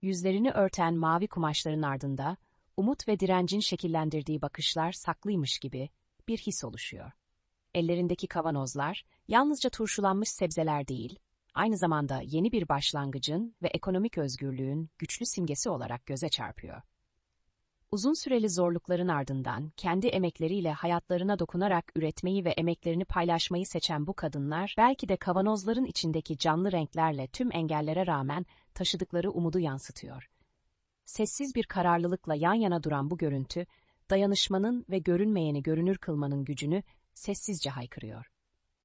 Yüzlerini örten mavi kumaşların ardında, umut ve direncin şekillendirdiği bakışlar saklıymış gibi bir his oluşuyor. Ellerindeki kavanozlar, yalnızca turşulanmış sebzeler değil, aynı zamanda yeni bir başlangıcın ve ekonomik özgürlüğün güçlü simgesi olarak göze çarpıyor. Uzun süreli zorlukların ardından kendi emekleriyle hayatlarına dokunarak üretmeyi ve emeklerini paylaşmayı seçen bu kadınlar, belki de kavanozların içindeki canlı renklerle tüm engellere rağmen taşıdıkları umudu yansıtıyor. Sessiz bir kararlılıkla yan yana duran bu görüntü, dayanışmanın ve görünmeyeni görünür kılmanın gücünü sessizce haykırıyor.